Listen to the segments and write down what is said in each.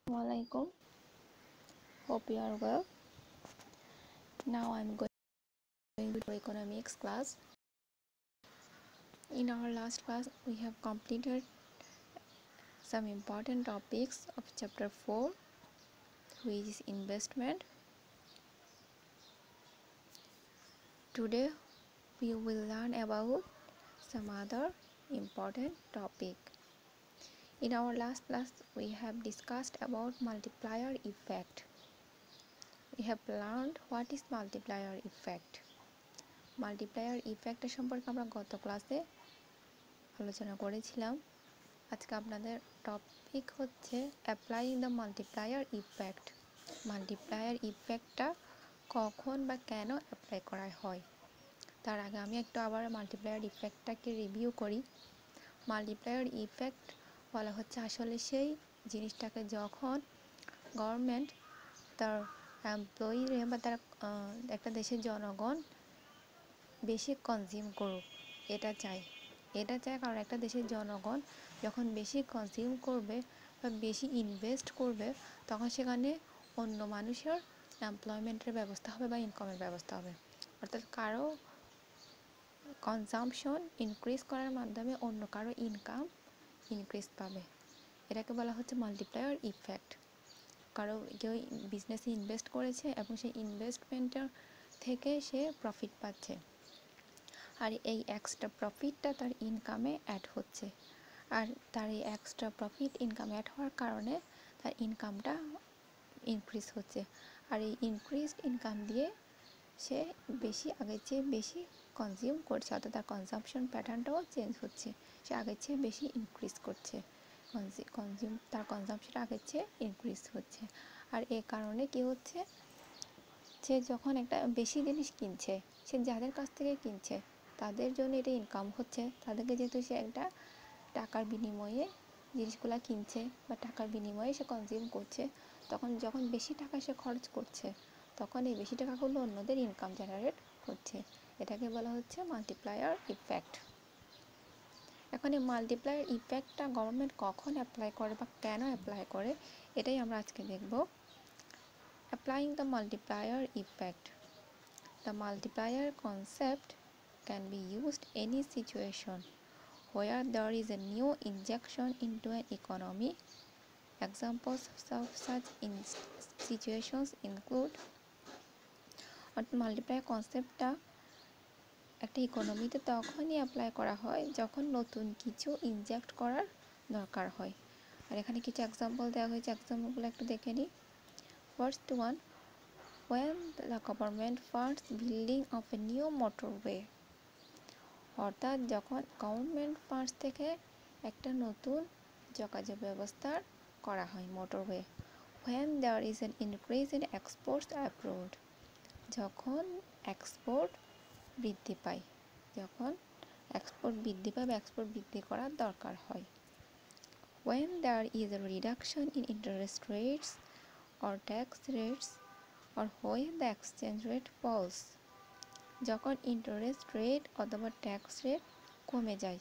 Assalamualaikum. Hope you are well. Now I'm going to economics class. In our last class, we have completed some important topics of chapter 4, which is investment. Today, we will learn about some other important topic. In our last class, we have discussed about multiplier effect. We have learned what is multiplier effect. Multiplier ইফেক্টের সম্পর্কে আমরা গত ক্লাসে আলোচনা করেছিলাম। আজকে আপনাদের topic হচ্ছে applying the multiplier effect. Multiplier ইফেক্টটা কখন বা কেন অ্যাপ্লাই করা হয়। তার আগে আমি একটু আবার মাল্টিপ্লায়ার ইফেক্টটাকে রিভিউ করি। মাল্টিপ্লায়ার ইফেক্ট বলা হচ্ছে আসলে সেই জিনিসটাকে যখন গভর্নমেন্ট তার এমপ্লয়িরা বা তার একটা দেশের জনগণ বেশি কনজিউম করুক এটা চায় কারণ একটা দেশের জনগণ যখন বেশি কনজিউম করবে বা বেশি ইনভেস্ট করবে তখন সেখানে অন্য মানুষের এমপ্লয়মেন্টের ব্যবস্থা হবে বা ইনকামের ব্যবস্থা হবে, অর্থাৎ কারো কনজাম্পশন ইনক্রিজ করার মাধ্যমে অন্য কারো ইনকাম ইনক্রিজ পাবে। এটাকে বলা হচ্ছে মাল্টিপ্লায়ার ইফেক্ট। কারো কেউ বিজনেসে ইনভেস্ট করেছে এবং সেই ইনভেস্টমেন্টের থেকে সে প্রফিট পাচ্ছে, আর এই এক্সট্রা প্রফিটটা তার ইনকামে অ্যাড হচ্ছে, আর তার এই এক্সট্রা প্রফিট ইনকামে অ্যাড হওয়ার কারণে তার ইনকামটা ইনক্রিজ হচ্ছে, আর এই ইনক্রিজড ইনকাম দিয়ে সে আগের চেয়ে বেশি কনজিউম করছে, অর্থাৎ তার কনজাম্পশন প্যাটার্নটাও চেঞ্জ হচ্ছে, সে আগের চেয়ে বেশি ইনক্রিজ করছে, তার কনজাম্পশন আগের চেয়ে ইনক্রিজ হচ্ছে। আর এ কারণে কি হচ্ছে, সে যখন একটা বেশি জিনিস কিনছে, সে যাদের কাছ থেকে কিনছে তাদের জন্য এটা ইনকাম হচ্ছে, তাদেরকে যেহেতু সে একটা টাকার বিনিময়ে জিনিসগুলো কিনছে বা টাকার বিনিময়ে সে কনজিউম করছে, তখন যখন বেশি টাকা সে খরচ করছে তখন এই বেশি টাকাগুলো অন্যদের ইনকাম জেনারেট করছে। এটাকে বলা হচ্ছে মাল্টিপ্লায়ার ইফেক্ট। এখন এই মাল্টিপ্লায়ার ইফেক্টটা গভর্নমেন্ট কখন অ্যাপ্লাই করে বা কেন অ্যাপ্লাই করে এটাই আমরা আজকে দেখব। Applying the multiplier effect. The multiplier concept can be used in any situation where there is a new injection into an economy. Examples of such situations include multiplier কনসেপ্টটা একটা ইকোনমিতে তখনই অ্যাপ্লাই করা হয় যখন নতুন কিছু ইনজেক্ট করার দরকার হয়। আর এখানে কিছু এক্সাম্পল দেওয়া হয়েছে, এক্সাম্পলগুলো একটু দেখে নিই। First one, when the government funds building of a new motorway, অর্থাৎ যখন গভর্নমেন্ট ফান্ডস থেকে একটা নতুন যোগাযোগ ব্যবস্থা করা হয় motorway. when there is an increase in exports abroad, যখন এক্সপোর্ট বৃদ্ধি পায়, যখন এক্সপোর্ট বৃদ্ধি পায় বা এক্সপোর্ট বৃদ্ধি করার দরকার হয়। when there is a reduction in interest rates or tax rates or when the exchange rate falls, যখন ইন্টারেস্ট রেট অথবা ট্যাক্স রেট কমে যায়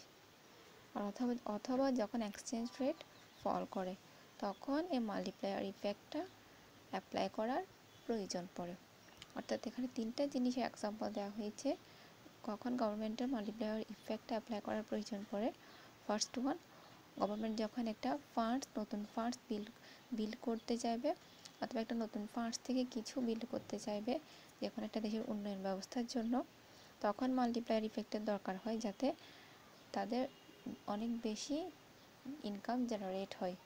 অথবা যখন এক্সচেঞ্জ রেট ফল করে তখন এই মাল্টিপ্লায়ার ইফেক্টটা অ্যাপ্লাই করার প্রয়োজন পড়ে। অর্থাৎ এখানে তিনটা জিনিসের এক্সাম্পল দেওয়া হয়েছে কখন গভর্নমেন্টের মাল্টিপ্লায়ার ইফেক্টটা অ্যাপ্লাই করার প্রয়োজন পড়ে। ফার্স্ট ওয়ান, গভর্নমেন্ট যখন একটা নতুন ফান্ডস বিল্ড করতে চাইবে অথবা একটা নতুন ফান্ডস থেকে কিছু বিল্ড করতে চাইবে যে কোনো একটা দেশের উন্নয়ন ব্যবস্থার জন্য, তখন মাল্টিপ্লায়ার ইফেক্টের দরকার হয় যাতে তাদের অনেক বেশি ইনকাম জেনারেট হয়,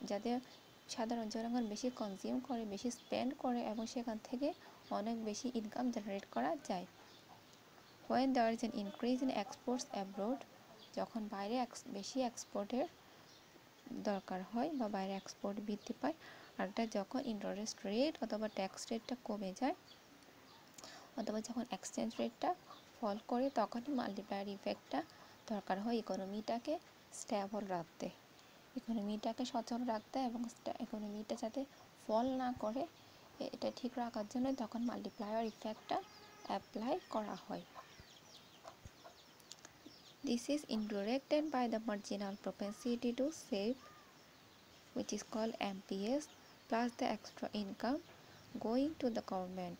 যাতে সাধারণ জনগণ বেশি কনজিউম করে, বেশি স্পেন্ড করে এবং সেখান থেকে অনেক বেশি ইনকাম জেনারেট করা যায়। when there is an increase in exports abroad, যখন বাইরে বেশি এক্সপোর্টের দরকার হয় বা বাইরে এক্সপোর্ট বৃদ্ধি পায়, আর এটা যখন ইন্টারেস্ট রেট অথবা ট্যাক্স রেটটা কমে যায় অথবা যখন এক্সচেঞ্জ রেটটা ফল করে তখনই মাল্টিপ্লায়ার ইফেক্টটা দরকার হয় ইকোনমিটাকে স্টেবল রাখতে, ইকোনমিটাকে সচল রাখতে এবং ইকোনমিটা যাতে ফল না করে এটা ঠিক রাখার জন্য তখন মাল্টিপ্লায়ার ইফেক্টটা অ্যাপ্লাই করা হয়। This is indirected by the marginal propensity to save which is called MPS, plus the extra income going to the government,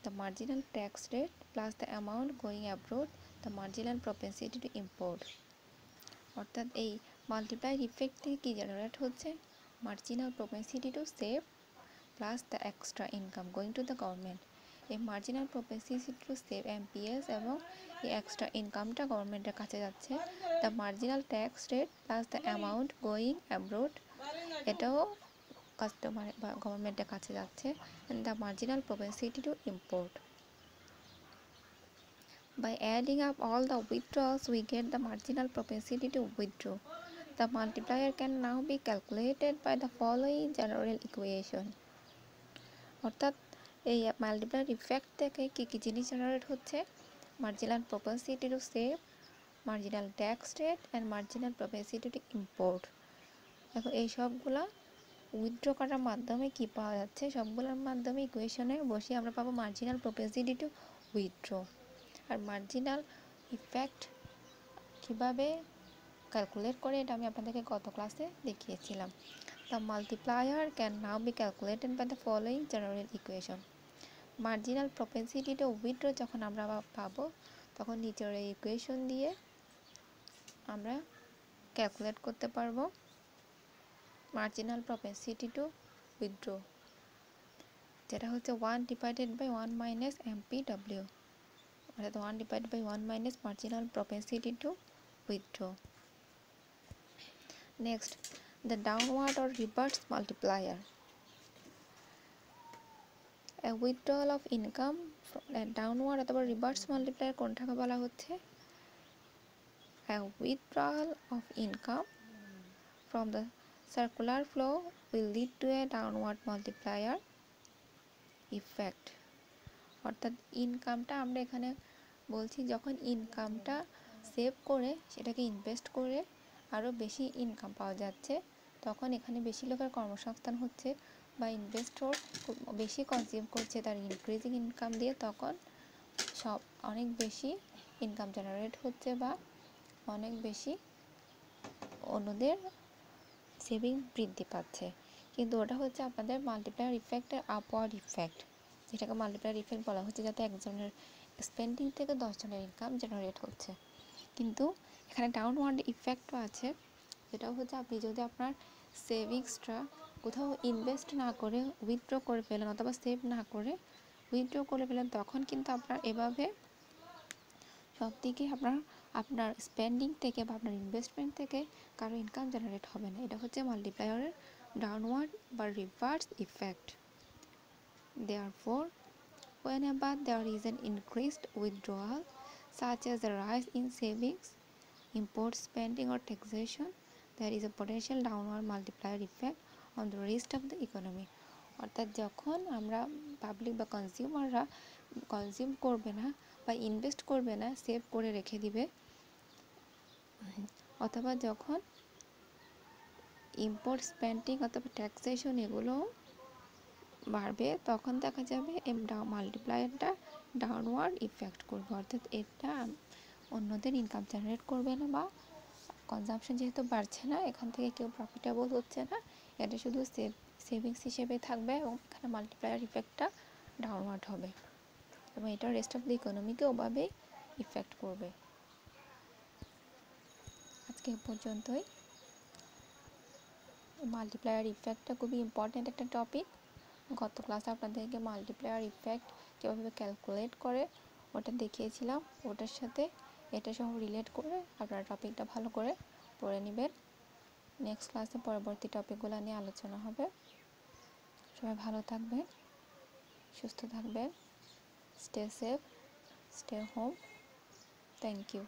the marginal tax rate plus the amount going abroad, the marginal propensity to import। অর্থাৎ এই multiplier effect থেকে কি generate হচ্ছে, marginal propensity to save plus the extra income going to the government. এই marginal propensity to save MPS এবং এই extra ইনকামটা গভর্নমেন্টের কাছে যাচ্ছে। The marginal tax rate plus the amount going abroad, এটাও কাস্টমার বা গভর্নমেন্টের কাছে যাচ্ছে। And the marginal propensity to import. By adding up all the withdrawals, we get the marginal propensity to withdraw. The multiplier can now be calculated by the following general equation. অর্থাৎ এই multiplier effect থেকে কী কী জিনিস generate হচ্ছে, marginal propensity to save, marginal tax rate and marginal propensity to import. দেখো এই সবগুলা withdraw করার মাধ্যমে কি পাওয়া যাচ্ছে, সবগুলোর মাধ্যমে ইকুয়েশনে বসিয়ে আমরা পাবো মার্জিনাল প্রপেন্সিটি টু উইথড্র। আর মার্জিনাল ইফেক্ট কীভাবে ক্যালকুলেট করে এটা আমি আপনাদেরকে গত ক্লাসে দেখিয়েছিলাম। The multiplier can now be calculated by the following general equation. Marginal propensity to withdraw যখন আমরা পাবো তখন নিচের এই ইকুয়েশন দিয়ে আমরা ক্যালকুলেট করতে পারবো মার্জিনাল প্রপেন্সিটি টু উইথড্র, যেটা হচ্ছে 1 ডিভাইডেড বাই 1 মাইনাস MPW, অর্থাৎ 1 divided by 1 minus marginal propensity to withdraw. Next, the downward or reverse multiplier. A withdrawal of income from a downward অথবা reverse multiplier কোনটাকে বলা হচ্ছে, a withdrawal of income from the circular flow will lead to a downward multiplier effect. অর্থাৎ ইনকামটা আমরা এখানে বলছি যখন ইনকামটা সেভ করে সেটাকে ইনভেস্ট করে আরও বেশি ইনকাম পাওয়া যাচ্ছে, তখন এখানে বেশি লোকের কর্মসংস্থান হচ্ছে বা ইনভেস্টর বেশি কনজিউম করছে তার ইনক্রিজিং ইনকাম দিয়ে, তখন অনেক বেশি ইনকাম জেনারেট হচ্ছে বা অনেক বেশি অন্যদের সেভিং বৃদ্ধি পাচ্ছে। কিন্তু ওটা হচ্ছে আপনাদের মাল্টিপ্লায়ার ইফেক্টের আপওয়ার্ড ইফেক্ট, যেটাকে মাল্টিপ্লায়ার ইফেক্ট বলা হচ্ছে, যাতে একজনের স্পেন্ডিং থেকে 10 জনের ইনকাম জেনারেট হচ্ছে। কিন্তু এখানে ডাউনওয়ার্ড ইফেক্টও আছে, যেটা হচ্ছে আপনি যদি আপনার সেভিংসটা কোথাও ইনভেস্ট না করে উইথড্র করে ফেলেন অথবা সেভ না করে উইথড্র করে ফেলেন, তখন কিন্তু আপনার এভাবে সব দিকে আপনার স্পেন্ডিং থেকে বা আপনার ইনভেস্টমেন্ট থেকে কারো ইনকাম জেনারেট হবে না। এটা হচ্ছে মাল্টিপ্লায়ারের ডাউনওয়ার্ড বা reverse effect. Therefore, whenever there is an increased withdrawal, such as a rise in savings, import spending or taxation, there is a potential downward multiplier effect on the rest of the economy. অর্থাৎ যখন আমরা public বা কনজিউমাররা consume করবে না বা invest করবে না, save করে রেখে দিবে, অথবা যখন ইম্পোর্ট স্পেন্ডিং অথবা ট্যাক্সেশন এগুলো বাড়বে, তখন দেখা যাবে এই মাল্টিপ্লায়ারটা ডাউনওয়ার্ড ইফেক্ট করবে। অর্থাৎ এটা অন্যদের ইনকাম জেনারেট করবে না বা কনজাম্পশন যেহেতু বাড়ছে না, এখান থেকে কেউ প্রফিটেবল হচ্ছে না, এটা শুধু সেভিংস হিসেবে থাকবে এবং এখানে মাল্টিপ্লায়ার ইফেক্টটা ডাউনওয়ার্ড হবে এবং এটা রেস্ট অফ দ্য ইকোনমিকে ওভাবেই ইফেক্ট করবে। আজকে এ পর্যন্তই। মাল্টিপ্লায়ার ইফেক্টটা খুবই ইম্পর্ট্যান্ট একটা টপিক। গত ক্লাসে আপনাদেরকে মাল্টিপ্লায়ার ইফেক্ট কীভাবে ক্যালকুলেট করে ওটা দেখিয়েছিলাম, ওটার সাথে এটা সহ রিলেট করে আপনারা টপিকটা ভালো করে পড়ে নেবেন। নেক্সট ক্লাসে পরবর্তী টপিকগুলো নিয়ে আলোচনা হবে। সবাই ভালো থাকবেন, সুস্থ থাকবেন, stay safe, stay home. Thank you.